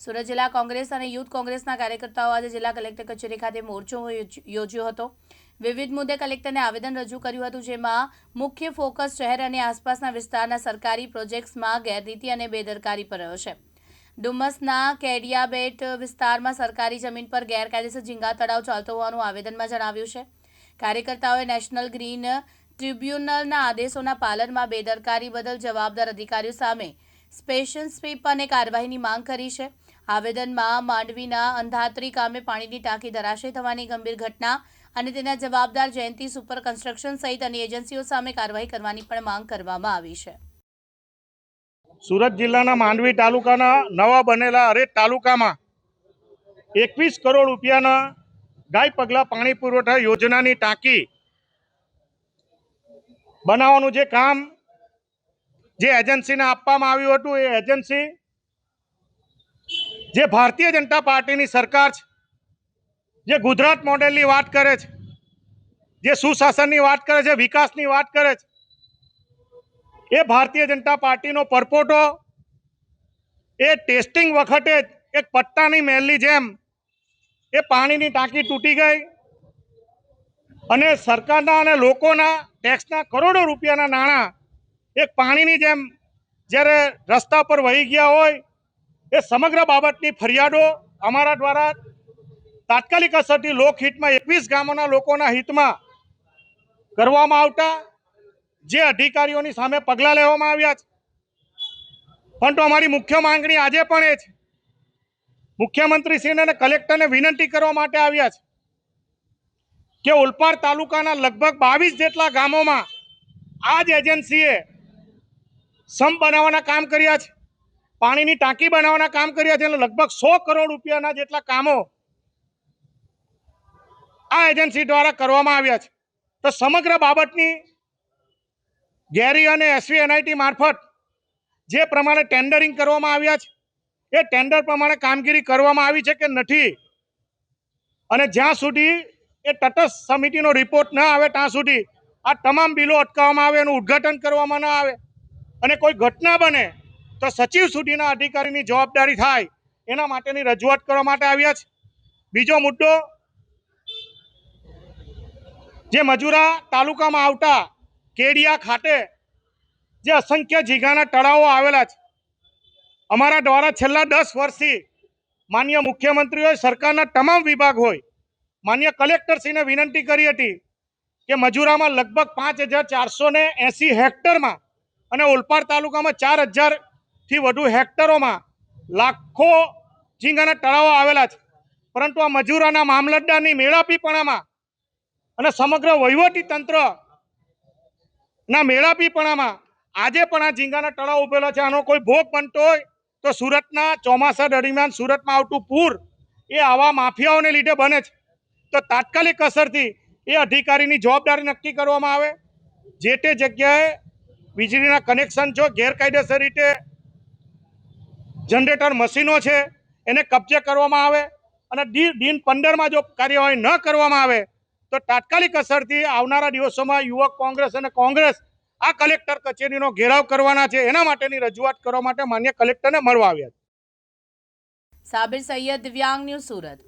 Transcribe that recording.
સુરત જિલ્લા કોંગ્રેસ અને યુથ કોંગ્રેસના કાર્યકર્તાઓ આજે જિલ્લા કલેક્ટર કચેરી ખાતે મોરચો યોજ્યો હતો। વિવિધ મુદ્દે કલેક્ટરને આવેદન રજૂ કર્યું હતું, જેમાં મુખ્ય ફોકસ શહેર અને આસપાસના વિસ્તારના સરકારી પ્રોજેક્ટ્સમાં ગેરરીતિ અને બેદરકારી પર રહ્યો છે। ડુમસના કેડિયાબેટ વિસ્તારમાં સરકારી જમીન પર ગેરકાયદેસર ઝીંગા તળાવ ચાલતો હોવાનું આવેદનમાં જણાવ્યું છે। કાર્યકર્તાઓએ નેશનલ ગ્રીન ટ્રિબ્યુનલના આદેશોના પાલનમાં બેદરકારી બદલ જવાબદાર અધિકારીઓ સામે સ્પેશિયલ સ્વીપ અને કાર્યવાહીની માંગ કરી છે। આવેદનમાં માંડવીના અંધાત્રી ગામે પાણીની ટાંકી ધરાશય થવાની ગંભીર ઘટના અને તેના જવાબદાર જયંતિ સુપર કન્સ્ટ્રક્શન સહિત અન્ય એજન્સીઓ સામે કાર્યવાહી કરવાની પણ માંગ કરવામાં આવી છે। સુરત જિલ્લાના માંડવી તાલુકાના નવા બનેલા અરેઠ તાલુકામાં 21 કરોડ રૂપિયાના ગાય પગલા પાણી પુરવઠા યોજનાની ટાંકી બનાવવાનું જે કામ જે એજન્સીને આપવામાં આવ્યું હતું, એ એજન્સી જે ભારતીય જનતા પાર્ટીની સરકાર છે, જે ગુજરાત મોડેલની વાત કરે છે, જે સુશાસનની વાત કરે છે, વિકાસની વાત કરે છે, એ ભારતીય જનતા પાર્ટીનો પરપોટો એ ટેસ્ટિંગ વખતે જ એક પટ્ટાની મહેલની જેમ એ પાણીની ટાંકી તૂટી ગઈ અને સરકારના અને લોકોના ટેક્સના કરોડો રૂપિયાના નાણાં એક પાણીની જેમ જ્યારે રસ્તા પર વહી ગયા હોય, એ સમગ્ર બાબતની ફરિયાદો અમારા દ્વારા તાત્કાલિક અસરથી લોકહિતમાં 21 ગામોના લોકોના હિતમાં કરવામાં આવતા જે અધિકારીઓની સામે પગલાં લેવામાં આવ્યા છે। પરંતુ અમારી મુખ્ય માંગણી આજે પણ એ છે, મુખ્યમંત્રીશ્રીને અને કલેક્ટરને વિનંતી કરવા માટે આવ્યા છે કે ઓલપાડ તાલુકાના લગભગ 22 જેટલા ગામોમાં આ જ એજન્સીએ સમ્પ બનાવવાના કામ કર્યા છે, પાણીની ટાંકી બનાવવાના કામ કર્યા છે અને લગભગ 100 કરોડ રૂપિયાના જેટલા કામો આ એજન્સી દ્વારા કરવામાં આવ્યા છે। તો સમગ્ર બાબતની ગેરી અને SVNIT મારફત જે પ્રમાણે ટેન્ડરિંગ કરવામાં આવ્યા છે, એ ટેન્ડર પ્રમાણે કામગીરી કરવામાં આવી છે કે નથી, અને જ્યાં સુધી એ તટસ્થ સમિતિનો રિપોર્ટ ન આવે ત્યાં સુધી આ તમામ બિલો અટકાવવામાં આવે, એનું ઉદ્ઘાટન કરવામાં ન આવે અને કોઈ ઘટના બને તો સચિવ સુધીના અધિકારીની જવાબદારી થાય, એના માટેની રજૂઆત કરવા માટે આવ્યા છે। બીજો મુદ્દો, જે મજૂરા તાલુકામાં આવતા કેડિયા ખાતે જે અસંખ્ય ઝીંગાના તળાવો આવેલા છે, અમારા દ્વારા છેલ્લા 10 વર્ષથી માન્ય મુખ્યમંત્રી હોય, સરકારના તમામ વિભાગ હોય, માન્ય કલેક્ટરશ્રીને વિનંતી કરી હતી કે મજૂરામાં લગભગ 5480 હેક્ટરમાં અને ઓલપાડ તાલુકામાં 4000થી વધુ હેક્ટરોમાં લાખો ઝીંગાના તળાવો આવેલા છે। પરંતુ આ મજૂરાના મામલતદારની મેળાપીપણામાં અને સમગ્ર વહીવટી તંત્રના મેળાપીપણામાં આજે પણ આ ઝીંગાના તળાવ ઉભેલા છે। આનો કોઈ ભોગ બનતો હોય તો સુરતના ચોમાસા દરમિયાન સુરતમાં આવતું પૂર એ આવા માફિયાઓને લીધે બને છે। તો તાત્કાલિક અસરથી એ અધિકારીની જવાબદારી નક્કી કરવામાં આવે, જે તે જગ્યાએ વીજળીના કનેક્શન છે, ગેરકાયદેસર રીતે જનરેટર મશીનો છે, એને કબજે કરવામાં આવે અને દિન 15માં જો કાર્યવાહી ન કરવામાં આવે તો તાત્કાલિક અસરથી આવનારા દિવસોમાં યુવક કોંગ્રેસ અને કોંગ્રેસ આ કલેક્ટર કચેરીનો ઘેરાવ કરવાના છે। એના માટેની રજૂઆત કરવા માટે માન્ય કલેક્ટરને મળવા આવ્યા છે। સાબિર સૈયદ, દિવ્યાંગ ન્યૂઝ, સુરત।